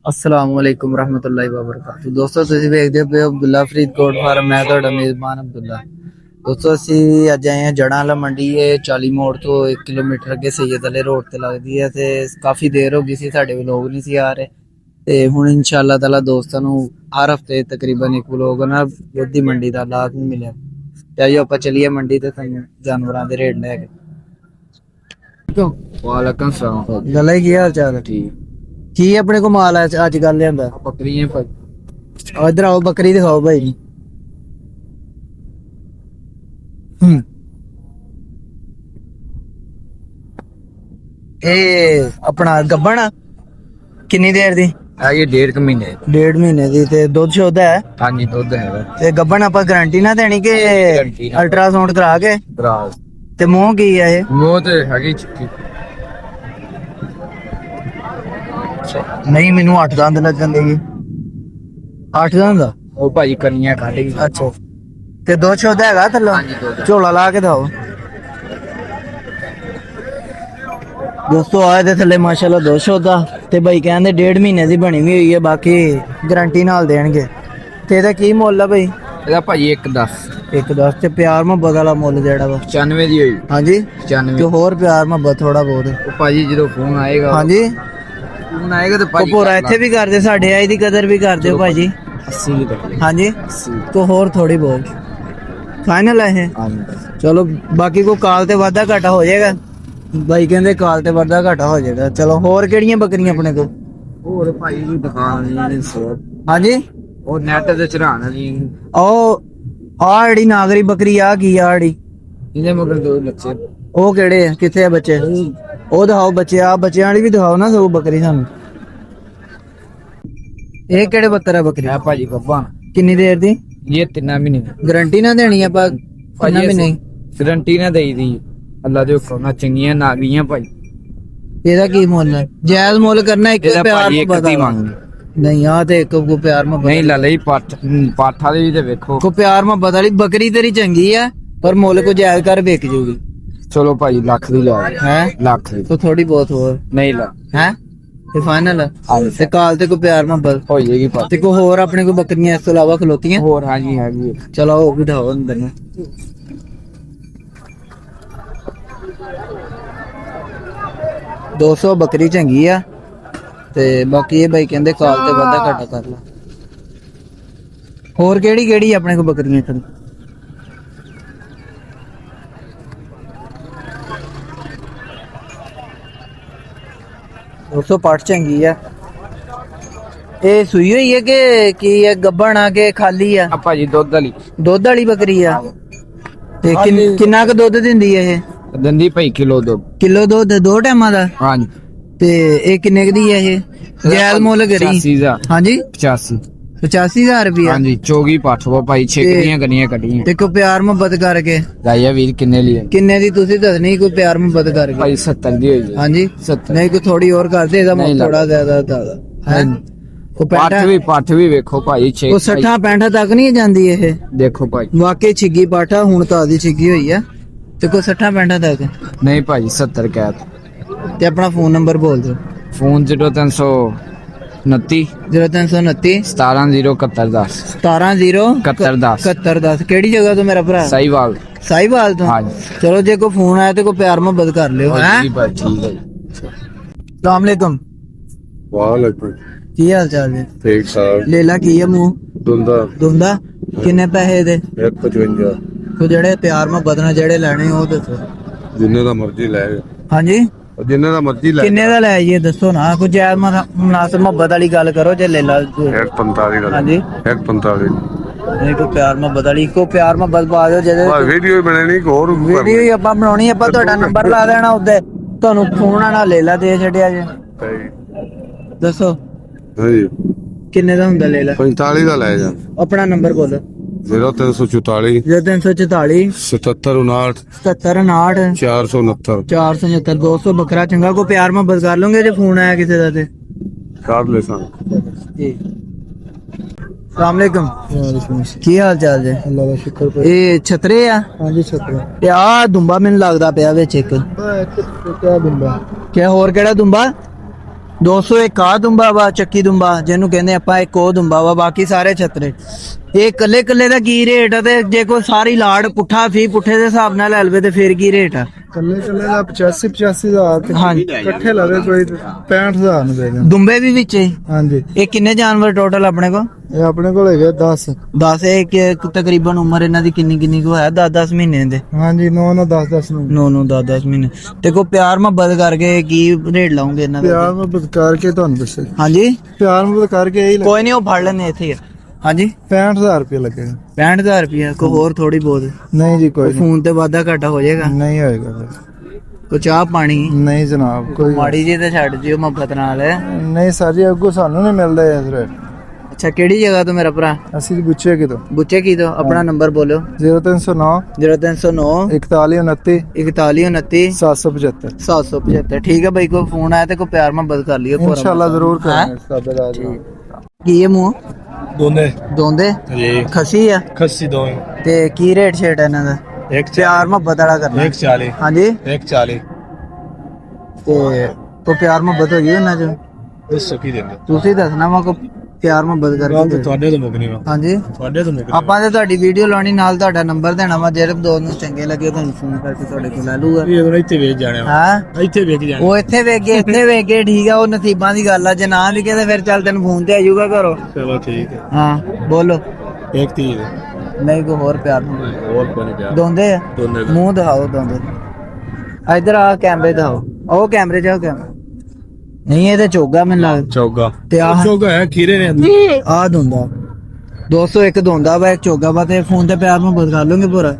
अस्सलाम वालेकुम रहमतुल्लाहि व बरकातहू। ਦੋਸਤੋ ਤੁਸੀਂ ਵੇਖਦੇ ਪਏ ਅਬਦੁੱਲਾ ਫਰੀਦਕੋਟ ਫਾਰਮ। ਮੈਂ ਤੁਹਾਡਾ ਮੇਜ਼ਬਾਨ ਅਬਦੁੱਲਾ। ਦੋਸਤੋ ਅਸੀਂ ਅੱਜ ਆਏ ਹਾਂ ਜੜਾਂ ਵਾਲਾ ਮੰਡੀ। ਇਹ 40 ਮੋੜ ਤੋਂ 1 ਕਿਲੋਮੀਟਰ ਅੱਗੇ ਸੈयद अली रोड ਤੇ ਲੱਗਦੀ ਹੈ ਤੇ ਕਾਫੀ ਦੇਰ ਹੋ ਗਈ ਸੀ ਸਾਡੇ ਵਲੋਗ ਨਹੀਂ ਸੀ ਆ ਰਹੇ ਤੇ ਹੁਣ ਇਨਸ਼ਾਅੱਲਾ ਤਾਲਾ ਦੋਸਤਾਂ ਨੂੰ ਹਰ ਹਫਤੇ ਤਕਰੀਬਨ ਇੱਕ ਵਲੋਗ ਨਾ ਦੁੱਧ ਮੰਡੀ ਦਾ ਲਾਜ਼ਮੀ ਮਿਲਿਆ ਤੇ ਆਜੋ ਆਪਾਂ ਚਲੀਏ ਮੰਡੀ ਤੇ ਤੁਹਾਨੂੰ ਜਾਨਵਰਾਂ ਦੇ ਰੇਟ ਲੈ ਕੇ। वालेकुम सलाम। गला की हाल चाल है? ठीक की अपने को माल है आज कल लिया? बकरियां भाई। इधर आओ बकरी दिखाओ भाई। ਇਹ ਆਪਣਾ ਗੱਬਣ ਕਿੰਨੀ ਦੇਰ ਦੀ? ये 1.5 महीने। 1.5 ਮਹੀਨੇ ਦੀ ਤੇ ਦੁੱਧ ਸ਼ੁੱਧ ਹੈ? हाँ जी दुध है। ਤੇ ਗੱਬਣ ਆਪਾਂ ਗਾਰੰਟੀ ਨਾ ਦੇਣੀ ਕਿ गारंटी ना। ਅਲਟਰਾਸਾਊਂਡ ਕਰਾ ਕੇ? बराबर ਤੇ ਮੂੰਹ ਕੀ ਹੈ ਇਹ? वो तो हैगी चिक्की। ਨਹੀਂ ਮੈਨੂੰ 8 ਦੰਦ ਲੱਗਣ ਦੇਗੀ। 8 ਦੰਦ ਦਾ? ਉਹ ਭਾਈ ਕਰੀਆਂ ਕੱਢ ਗਈ। ਅੱਛਾ ਤੇ ਦੁੱਧ ਸ਼ੁੱਧ ਹੈਗਾ ਥੱਲੋਂ? ਹਾਂਜੀ, ਦੁੱਧ। ਝੋਲਾ ਲਾ ਕੇ ਦਿਓ ਦੋਸਤੋ। ਆਏ ਦੇ ਥੱਲੇ ਮਾਸ਼ਾਅੱਲਾ ਦੁੱਧ ਸ਼ੁੱਧ ਆ ਤੇ ਭਾਈ ਕਹਿੰਦੇ 1.5 ਮਹੀਨੇ ਦੀ ਬਣੀ ਵੀ ਹੋਈ ਹੈ, ਬਾਕੀ ਗਾਰੰਟੀ ਨਾਲ ਦੇਣਗੇ। ਤੇ ਇਹਦਾ ਕੀ ਮੁੱਲ ਆ ਭਾਈ? ਇਹਦਾ ਭਾਈ 1.10। 1.10 ਤੇ ਪਿਆਰ ਮੁਹੱਬਤ ਵਾਲਾ ਮੁੱਲ ਜਿਹੜਾ ਵਾ? 95 ਦੀ ਹੋਈ। ਹਾਂਜੀ 95। ਤੇ ਹੋਰ ਪਿਆਰ ਮੁਹੱਬਤ ਥੋੜਾ ਬਹੁਤ? ਉਹ ਭਾਜੀ ਜਦੋਂ ਫੋਨ ਆਏਗਾ। ਹਾਂਜੀ ਫੋਨ ਆਏਗਾ ਤੇ ਉਹ ਭਾਜੀ ਪੂਰਾ ਇੱਥੇ ਵੀ ਕਰਦੇ, ਸਾਡੇ ਆਈ ਦੀ ਕਦਰ ਵੀ ਕਰਦੇ ਹੋ ਭਾਜੀ। 80 ਦੀ ਬਕਰੀ। ਹਾਂਜੀ 80। तो ਹੋਰ ਥੋੜੀ ਬਹੁਤ ਫਾਈਨਲ ਹੈ ਇਹ? ਹਾਂ ਚਲੋ ਬਾਕੀ ਕੋ ਕਾਲ ਤੇ ਵਾਧਾ ਘਾਟਾ ਹੋ ਜਾਏਗਾ। ਬਾਈ ਕਹਿੰਦੇ ਕਾਲ ਤੇ ਵਾਧਾ ਘਾਟਾ ਹੋ ਜਾਏਗਾ। ਚਲੋ ਹੋਰ ਕਿਹੜੀਆਂ ਬੱਕਰੀਆਂ ਆਪਣੇ ਕੋਲ? ਹੋਰ ਭਾਈ ਦੀ ਦੁਕਾਨ ਨਹੀਂ ਸੋ। ਹਾਂਜੀ ਉਹ ਨੈਟ ਤੇ ਚੜਾਣ ਦੀ। ਉਹ ਆ ਜਿਹੜੀ ਨਾਗਰੀ ਬੱਕਰੀ ਆ ਕੀ ਆ ਜਿਹੜੀ? ਇਹਦੇ ਮਗਰ ਦੋ ਬੱਚੇ। ਉਹ ਕਿਹੜੇ ਆ? ਕਿੱਥੇ ਆ ਬੱਚੇ? ਉਹ ਦਿਖਾਓ ਬੱਚੇ। ਆ ਬੱਚਿਆਂ ਵਾਲੀ ਵੀ ਦਿਖਾਓ ਨਾ ਸੋ ਬੱਕਰੀ ਸਾਨੂੰ। ਇਹ ਕਿਹੜੇ ਬੱਤਰ ਆ ਬੱਕਰੀ? ਹੈ ਭਾਜੀ ਬੱਬਾ। ਕਿੰਨੀ ਦੇਰ ਦੀ? ਇਹ 3 ਮਹੀਨੇ। ਗਾਰੰਟੀ ਨਾ ਦੇਣੀ ਆਪਾਂ? ਕਿੰਨਾ ਵੀ ਨਹੀਂ ਗਰੰਟੀ ਨਾ ਦੇਈ ਦੀ। ਅੱਲਾ ਦੇ ਹੁਕਮ ਨਾਲ ਚੰਗੀਆਂ ਨਾਗੀਆਂ ਭਾਈ। ਇਹਦਾ ਕੀ ਮੁੱਲ ਹੈ? ਜਾਇਜ਼ ਮੁੱਲ ਕਰਨਾ ਇੱਕ ਇਹਦਾ ਪਿਆਰ ਭਾਜੀ ਇੱਕ ਮੁਹੱਬਤ ਦੀ ਵਾਲਾ। ਮੰਗ। ਨਹੀਂ ਆ ਤੇ ਇੱਕ ਕੋ ਪਿਆਰ ਮੁਹੱਬਤ ਨਹੀਂ ਲਾ ਲਈ ਪਾਠਾ ਦੇ ਵੀ ਤੇ ਵੇਖੋ। ਕੋ ਪਿਆਰ ਮੁਹੱਬਤ ਵਾਲੀ ਬੱਕਰੀ ਤੇਰੀ ਚੰਗੀ ਆ ਪਰ ਮੁੱਲ ਕੋ ਜਾਇਜ਼ ਕਰ ਵਿਕ ਜੂਗੀ। ਚਲੋ ਭਾਈ ਲੱਖ ਦੀ ਲਾ ਹੈ ਲੱਖ ਦੀ। तो थोड़ी बहुत ਹੋਰ ਨਹੀਂ ਲਾ ਹੈ ਤੇ ਫਾਈਨਲ ਤੇ ਕਾਲ ਤੇ ਕੋ ਪਿਆਰ ਮੁਹੱਬਤ ਹੋ ਜਾਏਗੀ ਪਾ। ਤੇ ਕੋ ਹੋਰ ਆਪਣੇ ਕੋ ਬੱਕਰੀਆਂ ਇਸ ਤੋਂ ਇਲਾਵਾ ਖਲੋਤੀਆਂ? ਹੋਰ ਹਾਂਜੀ ਹੈਗੀ। ਚਲੋ ਉਹ ਵੀ ਦਿਖਾਓ ਅੰਦਰ ਨੂੰ। $200 ਬੱਕਰੀ ਚੰਗੀ ਆ ਤੇ ਬਾਕੀ ਇਹ ਬਾਈ ਕਹਿੰਦੇ ਕਾਲ ਤੇ ਵਾਧਾ ਘਾਟਾ ਕਰ ਲਾ। ਹੋਰ ਕਿਹੜੀ ਕਿਹੜੀ ਆਪਣੇ ਕੋ ਬੱਕਰੀਆਂ ਇੱਥੇ? दोस्तों पाठ चंगी है। ये सुई हुई है कि ये गब्बन आ के खाली है? ਆ ਭਾਜੀ ਦੁੱਧ ਵਾਲੀ। दुध वाली बकरी है ते किन्ना क दुध दिंदी है ये? ਦੰਦੀ ਭਾਈ ਕਿਲੋ ਦੁੱਧ। किलो दुध 2 टाइमां दा? ਹਾਂਜੀ ते ये किन्ने क दी है ये? जायज मुੱਲ करी? 85000। हाँ जी 85। 85000 रुपया? ਹਾਂਜੀ ਚੋਗੀ ਪਾਠਵਾ ਭਾਈ ਛੇਕੀਆਂ ਗੰਨੀਆਂ ਕੱਢੀਆਂ। ते को प्यार मुहब्बत करके ਰਾਇਆ ਵੀਰ ਕਿੰਨੇ ਲਈ? किन्ने दी तुसी दसनी? कोई प्यार मुहब्बत करके? ਭਾਈ 70 ਦੀ ਹੋਈ। हाँ जी 70। नहीं कोई थोड़ी और कर दे ਇਹਦਾ नहीं लग- थोड़ा ज्यादा है को ਪਾਠ ਵੀ ਵੇਖੋ ਭਾਈ ਛੇ। ਉਹ 60 65 ਤੱਕ ਨਹੀਂ ਜਾਂਦੀ ਇਹ? ਦੇਖੋ ਭਾਈ। ਵਾਕਈ ਛਿੱਗੀ ਪਾਠਾ ਹੁਣ ਤਾਂ ਆਦੀ ਛਿੱਗੀ ਹੋਈ ਆ ਤੇ ਕੋਈ 60 65 ਤੱਕ? ਨਹੀਂ ਭਾਈ 70 ਕਹਿਤ। ਤੇ ਆਪਣਾ ਫੋਨ ਨੰਬਰ ਬੋਲ ਦਿਓ। ਫੋਨ 0329 0329 170110 170 7110 7110। ਕਿਹੜੀ ਜਗ੍ਹਾ ਤੋਂ ਮੇਰਾ ਭਰਾ? ਸਾਈਵਾਲ। ਸਾਈਵਾਲ ਤੋਂ? ਹਾਂਜੀ। ਚਲੋ ਜੇ ਕੋਈ ਫੋਨ ਆਇਆ ਤੇ ਕੋਈ ਪਿਆਰ ਮੁਹੱਬਤ ਕਰ ਲਿਓ ਹੈ। ਜੀ ਭਾਈ ਠੀਕ ਹੈ ਜੀ। ਸਲਾਮ ਅਲੈਕਮ। ਵਾਲੇਕੁਮ ਕੀ ਹਾਲ ਚਾਲ ਹੈ? ਠੀਕ ਠਾਕ। ਲੇਲਾ ਕੀ ਹੈ ਮੂੰਹ ਦੁੰਦਾ? ਕਿੰਨੇ ਪੈਸੇ ਦੇ? 155 ਕੋ ਜਿਹੜੇ ਪਿਆਰ ਮੁਹੱਬਤ ਨਾਲ ਜਿਹੜੇ ਲੈਣੇ ਉਹ ਦੱਸੋ। ਜਿੰਨੇ ਦਾ ਮਰਜ਼ੀ ਲੈ ਹਾਂਜੀ ਜਿੰਨੇ ਦਾ ਮਰਜ਼ੀ ਲੈ। ਕਿੰਨੇ ਦਾ ਲੈ ਜੀ ਦੱਸੋ ਨਾ। ਕੋਈ ਜਾਇਜ਼ ਮੁਨਾਸਿਬ ਮੁਹੱਬਤ ਵਾਲੀ ਗੱਲ ਕਰੋ ਜੇ ਲੈ ਲਾ। 145 ਦਾ। ਹਾਂਜੀ 145 ਨਹੀਂ ਕੋਈ ਪਿਆਰ ਮੁਹੱਬਤ ਵਾਲੀ ਕੋ ਪਿਆਰ ਮੁਹੱਬਤ ਪਾ ਦਿਓ ਜਿਹਦੇ ਬਸ ਵੀਡੀਓ ਹੀ ਬਣਾਣੀ ਹੋਰ ਵੀਡੀਓ ਹੀ ਆਪਾਂ ਬਣਾਉਣੀ। ਆਪਾਂ ਤੁਹਾਡਾ ਨੰਬਰ ਲਾ ਦੇਣਾ ਉੱਤੇ, ਤੁਹਾਨੂੰ ਫੋਨ ਆਣਾ ਲੈ ਲਾ ਦੇ ਛੱਡਿਆ ਜੇ। ਦੱਸੋ ਹਾਂਜੀ ਕਿੰਨੇ ਦਾ ਹੁੰਦਾ ਲੈ ਲਾ? 45 ਦਾ ਲੈ ਜਾ। ਆਪਣਾ ਨੰਬਰ ਬੋਲੋ। 0344 0344 7759 7759 469 479 200 ਬੱਕਰਾ ਚੰਗਾ ਕੋ ਪਿਆਰ ਮੁਹੱਬਤ ਕਰ ਲਓਗੇ ਜੇ ਫੋਨ ਆਇਆ ਕਿਸੇ ਦਾ ਤੇ? ਕਰ ਲੈ ਸਾਂ। ਜੀ ਸਲਾਮ ਅਲੈਕਮ। ਕੀ ਹਾਲ ਚਾਲ ਜੇ? ਅੱਲਾਹ ਦਾ ਸ਼ੁਕਰ। ਇਹ ਛਤਰੇ ਆ? ਹਾਂਜੀ ਛੱਤਰ। ਤੇ ਆ ਦੁੰਬਾ ਮੈਨੂੰ ਲੱਗਦਾ ਪਿਆ ਵਿੱਚ ਇੱਕ। ਕਿਆ ਬੰਦਾ? ਕਿ ਹੋਰ ਕਿਹੜਾ ਦੁੰਬਾ? 200 ਇੱਕ ਆ ਦੁੰਬਾ ਵਾ ਚੱਕੀ ਦੁੰਬਾ ਜਿਹਨੂੰ ਕਹਿੰਦੇ ਆਪਾਂ, ਇੱਕ ਉਹ ਦੁੰਬਾ ਵਾ, ਬਾਕੀ ਸਾਰੇ ਛਤਰੇ। ਇਹ ਕੱਲੇ ਕੱਲੇ ਦਾ ਕੀ ਰੇਟ ਆ, ਤੇ ਜੇ ਕੋਈ ਸਾਰੀ ਲਾੜ ਪੁੱਠਾ ਫੀ ਪੁੱਠੇ ਦੇ ਹਿਸਾਬ ਨਾਲ ਲੈ ਲਵੇ ਤੇ ਫਿਰ ਕੀ ਰੇਟ ਆ? ਕੱਲੇ ਕੱਲੇ ਦਾ 85-85,000 ਤੇ ਹਾਂਜੀ ਇਕੱਠੇ ਲਵੇ ਕੋਈ 65,000 ਨੂੰ ਦੇ ਦੇ। ਦੁੰਬੇ ਵੀ ਵਿੱਚ ਹੀ? ਹਾਂਜੀ ਇਹ ਕਿੰਨੇ ਜਾਨਵਰ ਟੋਟਲ ਆਪਣੇ ਕੋਲ? ਇਹ ਆਪਣੇ ਕੋਲ ਹੈਗੇ 10। 10। ਇਹ ਤਕਰੀਬਨ ਉਮਰ ਇਹਨਾਂ ਦੀ ਕਿੰਨੀ ਕਿੰਨੀ ਕੁ ਹੈ? 10-10 ਮਹੀਨੇ ਦੇ? ਹਾਂਜੀ 9 10 ਨੂੰ 9 10 ਮਹੀਨੇ। ਤੇ ਕੋ ਪਿਆਰ ਮੁਹੱਬਤ ਕਰਕੇ ਕੀ ਰੇਟ ਲਾਉਂਗੇ ਇਹਨਾਂ ਦਾ? ਪਿਆਰ ਮੁਹੱਬਤ ਕਰਕੇ ਤੁਹਾਨੂੰ ਦੱਸੇ। ਹਾਂਜੀ ਪਿਆਰ ਮੁਹੱਬਤ ਕਰਕੇ ਇਹੀ ਕੋਈ ਨਹੀਂ, ਉਹ ਫੜ ਲੈਣੇ ਇੱਥੇ ਹੀ ਆ। ਹਾਂਜੀ 65,000 ਰੁਪਏ ਲੱਗੇਗਾ। 65,000 ਰੁਪਇਆ? ਕੋਈ ਹੋਰ ਥੋੜੀ ਬਹੁਤ? ਨਹੀਂ ਜੀ ਕੋਈ ਨਹੀਂ, ਫੋਨ ਤੇ ਵਾਧਾ ਘਾਟਾ ਹੋ ਜਾਏਗਾ? ਨਹੀਂ ਹੋਏਗਾ ਕੋ ਚਾਹ ਪਾਣੀ? ਨਹੀਂ ਜਨਾਬ ਕੋਈ ਮਾੜੀ ਜੀ ਤੇ ਛੱਡ ਜਿਓ ਮੁਹੱਬਤ ਨਾਲ। ਨਹੀਂ ਸਰ ਜੀ, ਅੱਗੋਂ ਸਾਨੂੰ ਨਹੀਂ ਮਿਲਦਾ ਇਸ ਰੇਟ। ਅੱਛਾ, ਕਿਹੜੀ ਜਗ੍ਹਾ ਤੋਂ ਮੇਰਾ ਭਰਾ? ਅਸੀਂ ਗੁੱਛੇ ਕਿਤੋਂ ਬੁੱਚੇ ਕੀ ਤੋਂ? ਆਪਣਾ ਨੰਬਰ ਬੋਲਿਓ। 0309 0309 4129 4129 775। 775। ਠੀਕ ਹੈ ਬਾਈ, ਕੋਈ ਫੋਨ ਆਇਆ ਤੇ ਕੋਈ ਪਿਆਰ ਮੁਹੱਬਤ ਕਰ ਲਿਓ। इंशाल्लाह जरूर करेंगे साबेदार। ਕੀ ਇਹ ਮੂੰਹ दोने ਦੋਂਦੇ जी ਖਸੀ ਆ? खस्सी दो ਤੇ ਕੀ ਰੇਟ ਛੇਟ ਇਹਨਾਂ ਦਾ? एक ਪਿਆਰ ਮੁਹੱਬਤ ਵਾਲਾ ਕਰਨਾ। 140 ਹਾਂਜੀ 140 ਤੇ ਕੋ ਪਿਆਰ ਮੁਹੱਬਤ ਹੋਈ ਇਹਨਾਂ ਚ? ਦੱਸੋ ਕੀ ਦਿੰਦੇ ਤੁਸੀਂ ਦੱਸਣਾ ਵਾ ਕੋ ਪਿਆਰ ਮੁਹੱਬਤ ਗੱਲ ਕਰਕੇ। ਤਾਂ ਤੁਹਾਡੇ ਤੋਂ ਮੁੱਕਣੀ ਵਾ, ਹਾਂਜੀ ਤੁਹਾਡੇ ਤੋਂ ਮੁੱਕਣੀ। ਆਪਾਂ ਤੇ ਤੁਹਾਡੀ ਵੀਡੀਓ ਲਾਉਣੀ, ਨਾਲ ਤੁਹਾਡਾ ਨੰਬਰ ਦੇਣਾ ਵਾ, ਜਿਹੜੇ ਦੋ ਨੂੰ ਚੰਗੇ ਲੱਗੇ ਤੁਹਾਨੂੰ ਫੋਨ ਕਰਕੇ ਤੁਹਾਡੇ ਕੋਲ ਲੈ ਲੂਗਾ। ਇਹ ਉਹਨਾਂ ਇੱਥੇ ਵੇਚ ਜਾਣੇ ਹਾਂ ਇੱਥੇ ਵੇਚ ਜਾਣੇ। ਉਹ ਇੱਥੇ ਵੇਗੇ ਇੱਥੇ ਵੇਗੇ, ਠੀਕ ਆ, ਉਹ ਨਸੀਬਾਂ ਦੀ ਗੱਲ ਆ। ਜੇ ਨਾ ਵੀ ਕਹਿੰਦੇ ਫਿਰ ਚੱਲ ਤੈਨੂੰ ਫੋਨ ਤੇ ਆ ਜਾਊਗਾ ਘਰੋਂ। ਚਲੋ ਠੀਕ ਹੈ। ਹਾਂ ਬੋਲੋ। ਇੱਕ ਤੀਰ ਨਹੀਂ ਕੋਈ ਹੋਰ ਪਿਆਰ ਮੁਹੱਬਤ? ਹੋਰ ਕੋਈ ਨਹੀਂ ਪਿਆ। ਦੋਂਦੇ ਆ? ਦੋਨੇ ਮੂੰਹ ਦਿਖਾਓ ਦੋਂਦੇ। ਇਧਰ ਆ ਕੈਮਰੇ ਦਿਖਾਓ, ਉਹ ਕੈਮਰੇ ਚ ਕੈਮਰਾ ਨਹੀਂ, ਇਹ ਤੇ ਚੋਗਾ ਮੈਨੂੰ ਲੱਗਦਾ। ਚੌਗਾ ਤੇ ਆਹ ਚੌਗਾ ਹੈ ਖੀਰੇ ਨੇ ਆ ਦੋਂਦਾ 201 ਦੋਂਦਾ ਵਾ, ਇੱਕ ਚੋਗਾ ਵਾ। ਤੇ ਫੋਨ ਤੇ ਪਿਆਰ ਮੁਹੱਬਤ ਕਰ ਲੋਗੇ ਪੂਰਾ?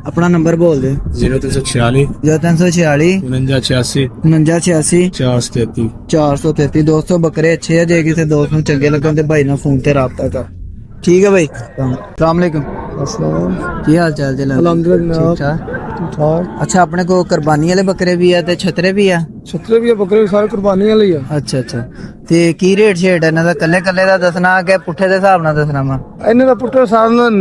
ਆਪਣਾ ਨੰਬਰ ਬੋਲ ਦੇ। 0346 0346 4986 4986 433 433। ਦੋਸਤੋ ਬੱਕਰੇ ਅੱਛੇ ਆ, ਜੇ ਕਿਸੇ ਦੋਸਤ ਨੂੰ ਚੰਗੇ ਲੱਗਣ ਤੇ ਭਾਈ ਨਾਲ ਫੋਨ ਤੇ ਰਾਬਤਾ ਕਰ। ਠੀਕ ਹੈ ਭਾਈ, ਸਲਾਮ ਅਲੈਕੁਮ। ਕੀ ਹਾਲ ਚਾਲ ਜੀ? ਅਲਹਮਦੁਲਿल्लाह ਠੀਕ ਠਾਕ। ਅੱਛਾ, ਆਪਣੇ ਕੋ ਕੁਰਬਾਨੀ ਵਾਲੇ ਬੱਕਰੇ ਵੀ ਆ ਤੇ ਛਤਰੇ ਵੀ ਆ? ਛਤਰੇ ਵੀ ਬੱਕਰੇ ਸਾਰੇ ਕੁਰਬਾਨੀ ਵਾਲੇ ਹੀ ਆ। ਅੱਛਾ ਅੱਛਾ। ਤੇ ਕੀ ਰੇਟ ਛੇਟ ਇਹਨਾਂ ਦਾ? ਕੱਲੇ ਕੱਲੇ ਦਾ ਦੱਸਣਾ ਕਿ ਪੁੱਠੇ ਦੇ ਹਿਸਾਬ ਨਾਲ ਦੱਸਣਾ ਵਾ? ਇਹਨੇ ਦਾ ਪੁੱਠੇ ਸਾਲ ਨਾਲ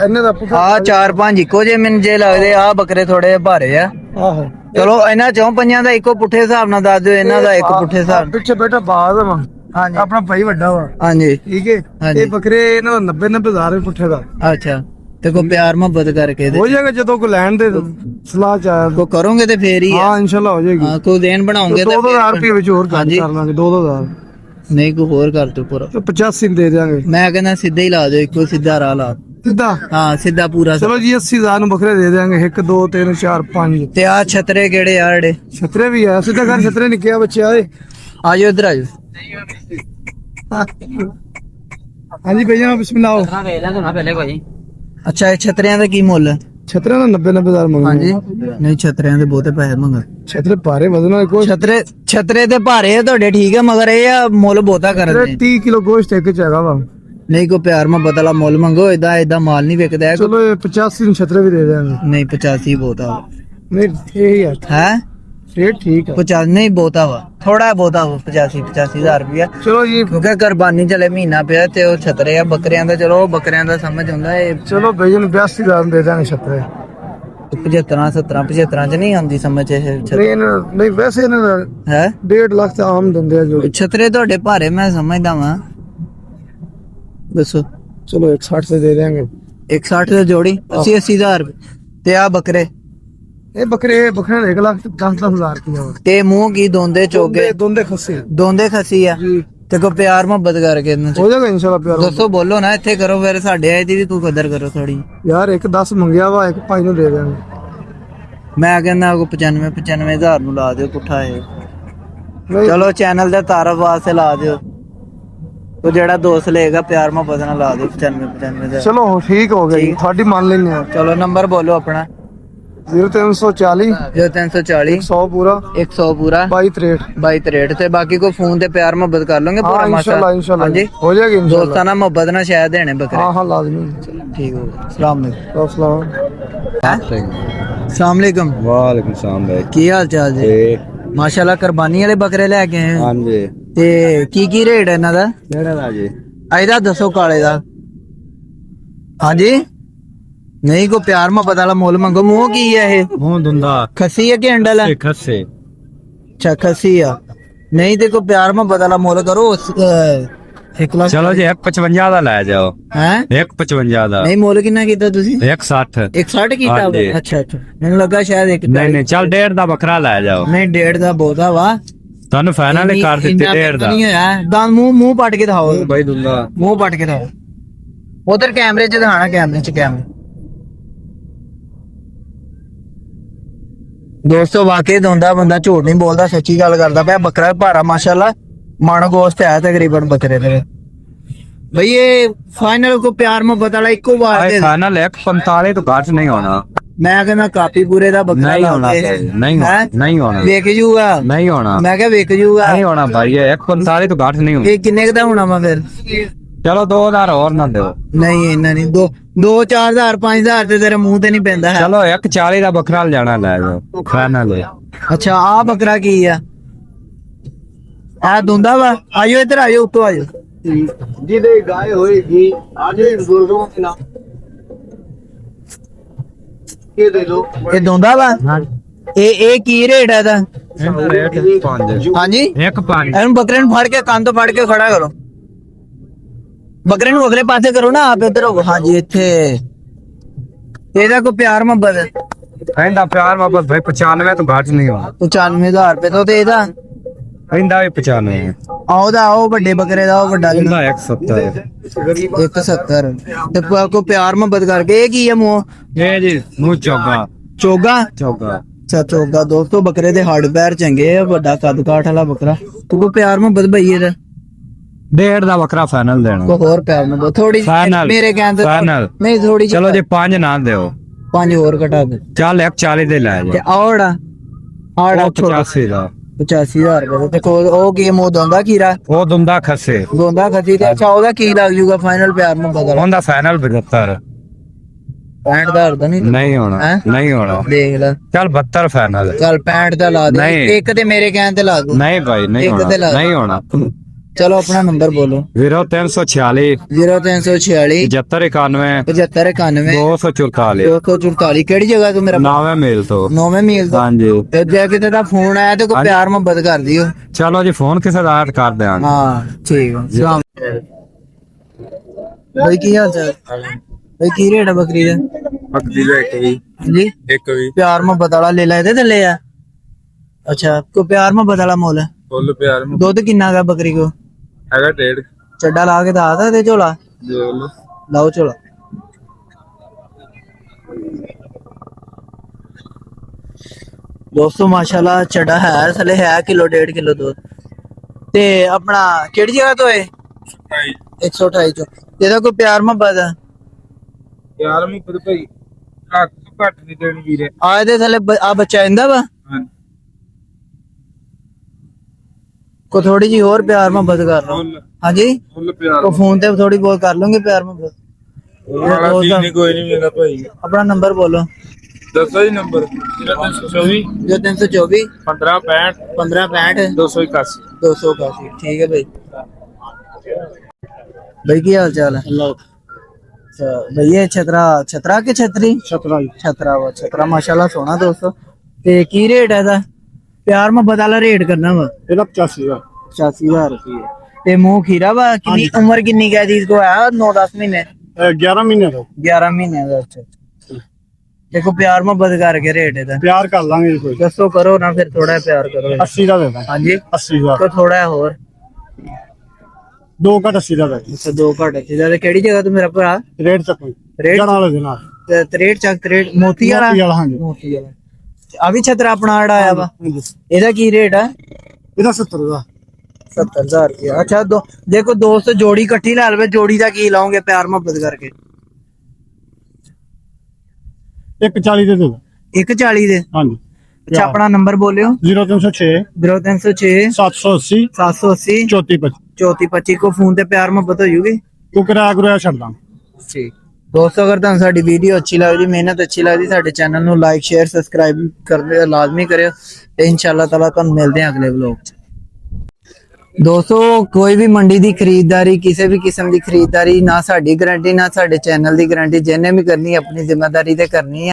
ਇਹਨੇ ਦਾ ਪੁੱਠਾ। ਆ 4-5 ਇੱਕੋ ਜੇ ਮੈਨੂੰ ਜੇ ਲੱਗਦੇ, ਆ ਬੱਕਰੇ ਥੋੜੇ ਭਾਰੇ ਆ। ਆਹੋ ਚਲੋ ਇਹਨਾਂ ਚੋਂ ਪੰਜਾਂ ਦਾ ਇੱਕੋ ਪੁੱਠੇ ਹਿਸਾਬ ਨਾਲ ਦੱਸ ਦਿਓ, ਇਹਨਾਂ ਦਾ ਇੱਕ ਪੁੱਠੇ ਹਿਸਾਬ। ਪਿੱਛੇ ਬੈਠਾ ਬਾਦ ਵਾ, ਹਾਂਜੀ ਆਪਣਾ ਭਾਈ ਵੱਡਾ ਵਾ, ਹਾਂਜੀ ਠੀਕ ਹੈ। ਹਾਂਜੀ। ਇਹ ਬੱਕਰੇ ਇਹਨਾਂ ਦਾ 90,000 ਪੁੱਠੇ ਦਾ ਅੱਛਾ। ਤੇ ਕੋ ਪਿਆਰ ਮੁਹੱਬਤ ਕਰਕੇ ਹੋ ਜਾਏਗਾ ਜਦੋਂ ਕੋਈ ਲੈਣ ਦੇ ਸਲਾਹ ਚ ਆਇਆ। ਕੋ ਕਰੋਗੇ ਤੇ ਫੇਰ ਹੀ ਆ। ਹਾਂ ਇੰਸ਼ਾਅੱਲਾ ਹੋ ਜਾਏਗੀ। ਹਾਂ, ਕੋਈ ਦੇਣ ਬਣਾਉਂਗੇ 2,000 ਰੁਪਏ ਵਿੱਚ ਹੋਰ ਕਰ ਹਾਂਜੀ। ਲਾਂਗੇ 2,000 ਨਹੀਂ ਕੋਈ ਹੋਰ ਕਰ ਦਿਓ ਪੂਰਾ। ਤੇ 85 ਦੇ ਦੇਾਂਗੇ। ਮੈਂ ਕਹਿੰਦਾ ਸਿੱਧਾ ਹੀ ਲਾ ਦਿਓ, ਇੱਕੋ ਸਿੱਧਾ ਰਾਹ ਲਾ। ਸਿੱਧਾ ਹਾਂ ਸਿੱਧਾ ਪੂਰਾ। ਚਲੋ ਜੀ 80,000 ਨੂੰ ਬੱਕਰੇ ਦੇ ਦੇਾਂਗੇ। 1 2 3 4 5। ਤੇ ਆ ਛਤਰੇ ਕਿਹੜੇ ਆ ਜਿਹੜੇ? ਛਤਰੇ ਵੀ ਆ, ਸਿੱਧਾ ਕਰ ਛਤਰੇ ਨਿੱਕੇ ਆ ਬੱਚੇ ਆਏ। ਆਜੋ ਇੱਧਰ ਆਜੋ। ਹਾਂਜੀ ਭਈਆ ਬਿਸਮਿਲ੍ਲਾ ਆਓ। ਅੱਛਾ, ਇਹ ਛਤਰਿਆਂ ਦਾ ਕੀ ਮੁੱਲ ਹੈ? ਛਤਰੇ ਦਾ 90,000 ਮੰਗਦੇ। ਹਾਂਜੀ ਨਹੀਂ, ਛਤਰਿਆਂ ਦੇ ਬਹੁਤੇ ਪੈਸੇ ਮੰਗਾ। ਛਤਰੇ ਭਾਰੇ ਵਜ਼ਨ ਕੋਈ ਛਤਰੇ ਤੇ ਭਾਰੇ ਆ ਤੁਹਾਡੇ, ਠੀਕ ਆ, ਮਗਰ ਇਹ ਆ ਮੁੱਲ ਬਹੁਤਾ ਕਰਦੇ। 30 ਕਿਲੋ ਗੋਸ਼ਤ ਇੱਕ ਚ ਹੈਗਾ ਵਾ। ਨਹੀਂ ਕੋਈ ਪਿਆਰ ਮੁਹੱਬਤ ਵਾਲਾ ਮੁੱਲ ਮੰਗੋ, ਏਦਾਂ ਮਾਲ ਨਹੀਂ ਵਿਕਦਾ ਹੈ। ਚਲੋ ਇਹ 85 ਨੂੰ ਛਤਰੇ ਵੀ ਦੇ ਦੇਾਂਗੇ। ਨਹੀਂ 85 ਬਹੁਤਾ ਨਹੀਂ ਇਹ ਹੀ ਹੈ। ਰੇਟ ਠੀਕ ਆ। 50 ਨਹੀਂ ਬਹੁਤਾ ਵਾ, ਥੋੜਾ ਬਹੁਤਾ ਵਾ। 85,000 ਰੁਪਇਆ। ਚਲੋ ਜੀ ਕਿਉਂਕਿ ਕੁਰਬਾਨੀ ਚਲੇ ਮਹੀਨਾ ਪਿਆ ਤੇ ਉਹ ਛਤਰੇ ਆ ਬੱਕਰਿਆਂ ਦਾ। ਚਲੋ ਬੱਕਰਿਆਂ ਦਾ ਸਮਝ ਆਉਂਦਾ, ਇਹ ਚਲੋ ਭਈਆ ਨੂੰ 82,000 ਦੇ ਦਾਂਗੇ ਛਤਰੇ। 75 70 75 ਚ ਨਹੀਂ ਆਉਂਦੀ ਸਮਝ ਇਹ ਨਹੀਂ ਨਹੀਂ ਵੈਸੇ ਇਹਨਾਂ ਦਾ ਹੈ। 1.5 ਲੱਖ ਤਾਂ ਆਮ ਦਿੰਦੇ ਆ ਜੋ। ਛਤਰੇ ਤੁਹਾਡੇ ਭਾਰੇ ਮੈਂ ਸਮਝਦਾ ਵਾਂ, ਦੱਸੋ। ਚਲੋ 160 ਤੇ ਦੇ ਦੇਾਂਗੇ। 160 ਦੀ ਜੋੜੀ 80,000 ਰੁਪਏ। ਤੇ ਆ ਬੱਕਰੇ ਇਹ ਬੱਕਰੇ ਦਾ 1 ਲੱਖ 10,000 ਰੁਪਏ। ਤੇ ਮੂੰਹ ਕੀ ਦੋਂਦੇ ਚੋਗੇ? ਦੋਂਦੇ ਖੱਸੇ ਦੋਂਦੇ ਖਸੀ ਆ। ਜੀ ਤੇ ਕੋ ਪਿਆਰ ਮੁਹੱਬਤ ਕਰਕੇ ਇਹਨਾਂ ਚ ਹੋ ਜਾਏਗਾ ਇਨਸ਼ਾਅੱਲਾ ਪਿਆਰ। ਦੱਸੋ, ਬੋਲੋ ਨਾ, ਇੱਥੇ ਕਰੋ ਫਿਰ, ਸਾਡੇ ਆਏ ਦੀ ਵੀ ਕੋਈ ਕਦਰ ਕਰੋ ਥੋੜੀ। ਯਾਰ ਇੱਕ 10 ਮੰਗਿਆ ਵਾ, ਇੱਕ 5 ਨੂੰ ਦੇ ਦੇਾਂਗੇ। ਮੈਂ ਕਹਿੰਦਾ ਕੋ 95,000 ਨੂੰ ਲਾ ਦਿਓ ਪੁੱਠਾ ਇਹ। ਨਹੀਂ ਚਲੋ ਚੈਨਲ ਦੇ ਤਾਰਫ ਵਾਸਤੇ ਲਾ ਦਿਓ। ਉਹ ਜਿਹੜਾ ਦੋਸਤ ਲਏਗਾ ਪਿਆਰ ਮੁਹੱਬਤ ਨਾਲ ਲਾ ਦਿਓ 95,000 ਦਾ। ਚਲੋ ਠੀਕ ਹੋ ਗਿਆ ਜੀ, ਤੁਹਾਡੀ ਮੰਨ ਲੈਨੇ ਆ। ਚਲੋ ਨੰਬਰ ਬੋਲੋ ਆਪਣਾ। 0340 0340 100 ਪੂਰਾ 100 ਪੂਰਾ 2263। 2263। ਤੇ ਬਾਕੀ ਕੋਈ ਫੋਨ ਤੇ ਪਿਆਰ ਮੁਹੱਬਤ ਕਰ ਲੋਗੇ ਹਾਂ ਪੂਰਾ ਇਨਸ਼ਾਅੱਲਾ ਇਨਸ਼ਾਅੱਲਾ ਹਾਂਜੀ ਹੋ ਜਾਏਗੀ ਇਨਸ਼ਾਅੱਲਾ। ਦੋਸਤਾਂ ਨਾਲ ਮੁਹੱਬਤ ਨਾਲ ਸ਼ਾਇਦ ਦੇਣੇ ਬੱਕਰੇ। ਹਾਂ ਹਾਂ ਲਾਜ਼ਮੀ। ਠੀਕ ਹੋ ਗਿਆ। ਸਲਾਮ ਅਲੈਕੁਮ। अस्सलाम ਸਲਾਮ ਅਲੈਕੁਮ। वालेकुम सलाम भाई। ਕੀ ਹਾਲ ਚਾਲ ਜੀ? ਮਾਸ਼ਾਅੱਲਾ ਕੁਰਬਾਨੀ ਵਾਲੇ ਬੱਕਰੇ ਲੈ ਕੇ ਆਏ। हाँ जी ਤੇ ਕੀ ਰੇਟ ਹੈ ਇਹਨਾਂ ਦਾ? केड़ा दा जी? ਇਹਦਾ ਦੱਸੋ ਕਾਲੇ ਦਾ। ਹਾਂਜੀ ਨਹੀਂ ਕੋ ਪਿਆਰ ਮੁਹੱਬਤ ਵਾਲਾ ਮੁੱਲ ਮੰਗੋ। ਮੂੰਹ ਕੀ ਹੈ ਇਹ? मुंह धुंधा ਖੱਸੀ ਹੈ ਕਿ ਅੰਡਲ ਹੈ? खस्से। ਅੱਛਾ ਖੱਸੀ ਆ। नहीं देखो प्यार में बदला मोल करो 1 लाख चलो जी 155 ਦਾ ਲੈ ਜਾਓ हैं 155 ਦਾ नहीं मोल कितना कीता तुसी 160 160 कीता हाँ जी। अच्छा अच्छा मैंने लगा शायद एक ਨਹੀਂ ਨਹੀਂ ਚੱਲ 1.5 ਦਾ ਬੱਕਰਾ ਲੈ ਜਾਓ नहीं 1.5 ਦਾ ਬਹੁਤਾ ਵਾ ਤੁਹਾਨੂੰ ਫਾਈਨਲ ਹੀ ਕਰ ਦਿੱਤੇ 1.5 ਦਾ ਨਹੀਂ ਹੋਇਆ ਦਾਂ ਮੂੰਹ ਪਟ ਕੇ ਦਿਖਾਓ ਬਾਈ ਦੁੱਲਾ ਮੂੰਹ ਪਟ ਕੇ ਦਿਖਾਓ ਉਧਰ ਕੈਮਰੇ 'ਚ ਦਿਖਾਣਾ ਕੈਮਰੇ 'ਚ ਕੈਮਰੇ ਦੋਸਤੋ ਵਾਕਈ ਦੋਂਦਾ ਬੰਦਾ ਝੂਠ ਨਹੀਂ ਬੋਲਦਾ ਸੱਚੀ ਗੱਲ ਕਰਦਾ ਪਿਆ ਬੱਕਰਾ ਭਾਰਾ ਮਾਸ਼ਾਅੱਲਾ ਮਣ ਗੋਸ਼ਤ ਹੈ ਤਕਰੀਬਨ ਬੱਕਰੇ ਦੇ ਭਈ ਇਹ ਫਾਈਨਲ ਕੋ ਪਿਆਰ ਮੁਹੱਬਤ ਵਾਲਾ ਇੱਕੋ ਵਾਰ ਦੇ ਫਾਈਨਲ 145 ਤੋਂ ਘੱਟ ਨਹੀਂ ਹੋਣਾ ਮੈਂ ਕਹਿੰਦਾ ਕਾਪੀ ਪੂਰੇ ਦਾ ਬੱਕਰਾ ਨਹੀਂ ਹੋਣਾ ਨਹੀਂ ਹੈਂ? ਨਹੀਂ ਹੋਣਾ ਵੇਖ ਜੂਗਾ ਨਹੀਂ ਹੋਣਾ ਮੈਂ ਕਿਹਾ ਵੇਖ ਜੂਗਾ ਨਹੀਂ ਹੋਣਾ ਭਾਈ ਇਹ 145 ਤੋਂ ਘੱਟ ਨਹੀਂ ਹੋਣਾ ਇਹ ਕਿੰਨੇ ਕੁ ਦਾ ਹੋਣਾ ਵਾ ਫਿਰ ਚਲੋ 2000 ਹੋਰ ਨਾ ਦਿਓ ਨਹੀਂ ਇੰਨਾ ਨਹੀਂ 2-4,000 5,000 ਤੇ ਤੇਰੇ ਮੂੰਹ ਤੇ ਨਹੀਂ ਪੈਂਦਾ ਹੈ ਚਲੋ 140 ਦਾ ਬੱਕਰਾ ਲੈਣਾ ਲੈ ਜਾਓ ਫਾਈਨਲ ਅੱਛਾ ਆ ਬੱਕਰਾ ਕੀ ਆ ਆ ਦੁੰਦਾ ਵਾ ਆਇਓ ਇੱਧਰ ਆਇਓ ਉੱਤੋਂ ਆਇਓ ਜਿਹਦੇ ਗਾਏ ਹੋਏਗੀ ਆਜੇ ਬਜ਼ੁਰਗੋਂ ਕੇ ਨਾਮ ਇਹ ਦੇ ਦੋ ਇਹ ਦੁੰਦਾ ਵਾ ਇਹ ਕੀ ਰੇਟ ਹੈ ਇਹਦਾ ਰੇਟ 5 ਹਾਂਜੀ 1.5 ਇਹਨੂੰ ਬੱਕਰੇ ਨੂੰ ਫੜ ਕੇ ਕੰਨ ਤੋਂ ਫੜ ਕੇ ਖੜਾ ਕਰੋ ਬੱਕਰੇ ਨੂੰ ਅਗਲੇ ਪਾਸੇ ਕਰੋ ਨਾ ਆਪ ਇੱਧਰ ਹੋ ਹਾਂਜੀ ਇੱਥੇ ਇਹਦਾ ਕੋਈ ਪਿਆਰ ਮੁਹੱਬਤ ਕਹਿੰਦਾ ਪਿਆਰ ਮੁਹੱਬਤ ਭਾਈ 95 ਤੋਂ ਘੱਟ ਨਹੀਂ ਹੋਣਾ 95,000 ਰੁਪਏ ਤੋਂ ਤੇ ਇਹਦਾ ਕਹਿੰਦਾ ਵੀ 95 ਆਉਦਾ ਉਹ ਵੱਡੇ ਬੱਕਰੇ ਦਾ ਉਹ ਵੱਡਾ ਕਹਿੰਦਾ 170 170 ਤੇ ਕੋ ਪਿਆਰ ਮੁਹੱਬਤ ਕਰਕੇ ਇਹ ਕੀ ਹੈ ਮੂੰਹ ਇਹ ਜੀ ਮੂੰਹ ਚੋਗਾ ਚੋਗਾ ਚੋਗਾ ਅੱਛਾ ਚੋਗਾ ਦੋਸਤੋ ਬੱਕਰੇ ਦੇ ਹੱਡ ਪੈਰ ਚੰਗੇ ਆ ਵੱਡਾ ਕੱਦ ਕਾਠ ਵਾਲਾ ਬੱਕਰਾ ਤੂੰ ਕੋ ਪਿਆਰ ਮੁਹੱਬਤ ਭਈ ਇਹਦਾ 1.5 ਦਾ ਬੱਕਰਾ ਫਾਈਨਲ ਦੇਣਾ ਕੋ ਹੋਰ ਪਿਆਰ ਮੁਹੱਬਤ ਥੋੜੀ Final, ਮੇਰੇ ਕਹਿੰਦੇ final। ਨਹੀਂ ਥੋੜੀ ਚਲੋ ਜੇ 5 ਨਾ ਦਿਓ 5 ਹੋਰ ਘਟਾ ਦੇ ਚੱਲ 140 ਦੇ ਲੈ ਤੇ ਜਾ ਆੜਾ ਆੜਾ 85 ਦਾ 85000 ਰੁਪਏ ਤੇ ਕੋ ਉਹ ਕੀ ਮੂੰਹ ਦੋਂਦਾ ਕੀਰਾ ਉਹ ਦੁੰਦਾ ਖਸੇ ਦੋਂਦਾ ਖੱਤੀ ਤੇ ਅੱਛਾ ਉਹਦਾ ਕੀ ਲੱਗ ਜੂਗਾ ਫਾਈਨਲ ਪਿਆਰ ਮੁਹੱਬਤ ਵਾਲਾ ਉਹਦਾ ਫਾਈਨਲ 72 65,000 ਦਾ ਨਹੀਂ ਨਹੀਂ ਹੋਣਾ ਹੈਂ? ਨਹੀਂ ਹੋਣਾ ਦੇਖ ਲੈ ਚੱਲ 72 ਫਾਈਨਲ ਚੱਲ 65 ਦਾ ਲਾ ਦੇ ਨਹੀਂ। ਇੱਕ ਤੇ ਮੇਰੇ ਕਹਿਣ ਤੇ ਲਾ ਦੂੰ ਨਹੀਂ ਭਾਈ ਨਹੀਂ ਇੱਕ ਤੇ ਲਾ ਹੋਣਾ ਨਹੀਂ ਹੋਣਾ ਚਲੋ ਆਪਣਾ ਨੰਬਰ ਬੋਲੋ 0346 0346 7591 7591 244 244 ਕਿਹੜੀ ਜਗ੍ਹਾ ਤੋਂ ਮੇਰਾ ਨਾਵੇਂ ਮੇਲ ਤੋਂ ਨੌਵੇਂ ਮੀਲ ਤੋਂ ਹਾਂਜੀ ਤੇ ਜੇ ਕਿਤੇ ਦਾ ਫੋਨ ਆਇਆ ਤੇ ਕੋਈ ਪਿਆਰ ਮੁਹੱਬਤ ਕਰ ਦਿਓ ਚਲੋ ਜੀ ਫੋਨ ਕਿਸੇ ਦਾ ਐਡ ਕਰ ਦਿਆਂਗੇ ਹਾਂ ਠੀਕ ਹੈ ਸਲਾਮ ਬਈ ਕੀ ਹਾਲ ਚਾਲ ਬਈ ਕੀ ਰੇਟ ਹੈ ਬੱਕਰੀ ਦਾ ਬੱਕਰੀ ਦਾ ਇੱਕ ਵੀ ਜੀ ਇੱਕ ਵੀ ਪਿਆਰ ਮੁਹੱਬਤ ਵਾਲਾ ਲੈ ਲੈ ਇਹਦੇ ਥੱਲੇ ਆ ਅੱਛਾ ਕੋਈ ਪਿਆਰ ਮੁਹੱਬਤ ਵਾਲਾ ਮੁੱਲ ਹੈ? ਫੁੱਲ ਪਿਆਰ ਦੁੱਧ ਕਿੰਨਾ ਗਾ ਬੱਕਰੀ ਕੋ ਹੈਗਾ 1.5 ਚੱਡਾ ਲਾ ਕੇ ਦੱਸ ਦੇ ਝੋਲਾ ਲਾਓ ਝੋਲਾ ਦੋਸਤੋ ਮਾਸ਼ਾਅੱਲਾ ਚੱਡਾ ਹੈ ਥੱਲੇ ਹੈ ਕਿਲੋ 1.5 ਕਿਲੋ ਦੁੱਧ ਤੇ ਆਪਣਾ ਕਿਹੜੀ ਜਗ੍ਹਾ ਤੋਂ ਹੈ 128 ਚੋਂ ਇਹਦਾ ਕੋਈ ਪਿਆਰ ਮੁਹੱਬਤ ਹੈ ਯਾਰ ਮੈਂ ਪਤਾ ਭਾਈ ਘੱਟ ਨਹੀਂ ਦੇਣੀ ਵੀਰੇ ਆ ਇਹਦੇ ਥੱਲੇ ਆ ਬੱਚਾ ਇੰਦਾ ਵਾ ਕੋ ਥੋੜੀ ਜੀ ਹੋਰ ਪਿਆਰ ਮੁਹੱਬਤ ਕਰ ਲਓ ਹਾਂਜੀ ਫੁੱਲ ਪਿਆਰ ਕੋ ਫੋਨ ਤੇ ਥੋੜੀ ਬਹੁਤ ਕਰ ਲਓਗੇ ਪਿਆਰ ਮੁਹੱਬਤ ਕੋਈ ਨਹੀਂ ਮੇਰਾ ਭਾਈ ਆਪਣਾ ਨੰਬਰ ਬੋਲੋ ਦੱਸੋ ਜੀ ਨੰਬਰ 0324 ਜੋ 324 1565 1565 281 281 ठीक है भाई भाई की हाल चाल है अच्छा भैया छतरा छतरा के छतरी छतरा वा छतरा माशाल्लाह सोना दोस्तों ते की रेट है दा प्यार में बदला रेट करना वा ਇਹਦਾ 85000 85000 रुपये ते मुंह खीरा वा कितनी उम्र कितनी क्या थी इसको है 9-10 महीने 11 ਮਹੀਨੇ ਦਾ 11 महीने ਦਾ अच्छा देखो प्यार में बद करके रेट है दा ਪਿਆਰ ਕਰ ਲਾਂਗੇ ਕੋਈ दसो करो ना फिर थोड़ा प्यार करो 80 ਦਾ ਦੇ ਦਾਂ हाँ जी 80000 तो थोड़ा और ਦੋ ਘੱਟ 80 ਦਾ ਦੇ ਅੱਛਾ ਦੋ ਘਟ ਤੇ ਕਿਹੜੀ ਜਗ੍ਹਾ ਤੋਂ ਮੇਰਾ ਭਰਾ ਰੇਟ ਚੱਕ ਰੇਟ ਜਣਾ ਵਾਲੇ ਦੇ ਨਾਲ ਤੇ 63 ਚੱਕ 63 ਮੋਤੀ ਵਾਲਾ ਮੋਤੀ ਵਾਲਾ ਹਾਂਜੀ ਮੋਤੀ ਵਾਲਾ ਆ ਵੀ ਛਤਰਾ ਆਪਣਾ ਆੜਾ ਆਇਆ ਵਾ ਇਹਦਾ ਕੀ ਰੇਟ ਹੈ ਇਹਦਾ 70 ਦਾ 70000 ਰੁਪਏ ਅੱਛਾ ਜੇ ਕੋਈ ਦੋਸਤ ਜੋੜੀ ਇਕੱਠੀ ਲੈ ਲਵੇ ਜੋੜੀ ਦਾ ਕੀ ਲਾਉਂਗੇ ਪਿਆਰ ਮੁਹੱਬਤ ਕਰਕੇ 140 ਦੇ ਦੇ 140 ਦੇ ਹਾਂਜੀ ਅੱਛਾ ਆਪਣਾ ਨੰਬਰ ਬੋਲਿਓ 0306 0306 780 780 3425 3425 ਕੋ ਫੋਨ ਤੇ ਪਿਆਰ ਮੁਹੱਬਤ ਹੋ ਜੂਗੀ ਤੂੰ ਕਿਰਾਇਆ ਛੱਡ ਦਾਂ ਠੀਕ ਦੋਸਤੋ ਅਗਰ ਤੁਹਾਨੂੰ ਸਾਡੀ ਵੀਡੀਓ ਅੱਛੀ ਲੱਗਦੀ ਮਿਹਨਤ ਅੱਛੀ ਲੱਗਦੀ ਸਾਡੇ ਚੈਨਲ ਨੂੰ ਲਾਈਕ ਸ਼ੇਅਰ ਸਬਸਕ੍ਰਾਈਬ ਕਰਦੇ ਲਾਜ਼ਮੀ ਕਰਿਓ ਤੇ ਇਨਸ਼ਾਅੱਲਾ ਤਾਲਾ ਤੁਹਾਨੂੰ ਮਿਲਦੇ ਹਾਂ ਅਗਲੇ ਵਲੌਗ 'ਚ ਦੋਸਤੋ ਕੋਈ ਵੀ ਮੰਡੀ ਦੀ ਖਰੀਦਦਾਰੀ ਕਿਸੇ ਵੀ ਕਿਸਮ ਦੀ ਖਰੀਦਦਾਰੀ ਨਾ ਸਾਡੀ ਗਾਰੰਟੀ ਨਾ ਸਾਡੇ ਚੈਨਲ ਦੀ ਗਾਰੰਟੀ ਜਿਹਨੇ ਵੀ ਕਰਨੀ ਆਪਣੀ ਜ਼ਿੰਮੇਵਾਰੀ ਤੇ ਕਰਨੀ ਹੈ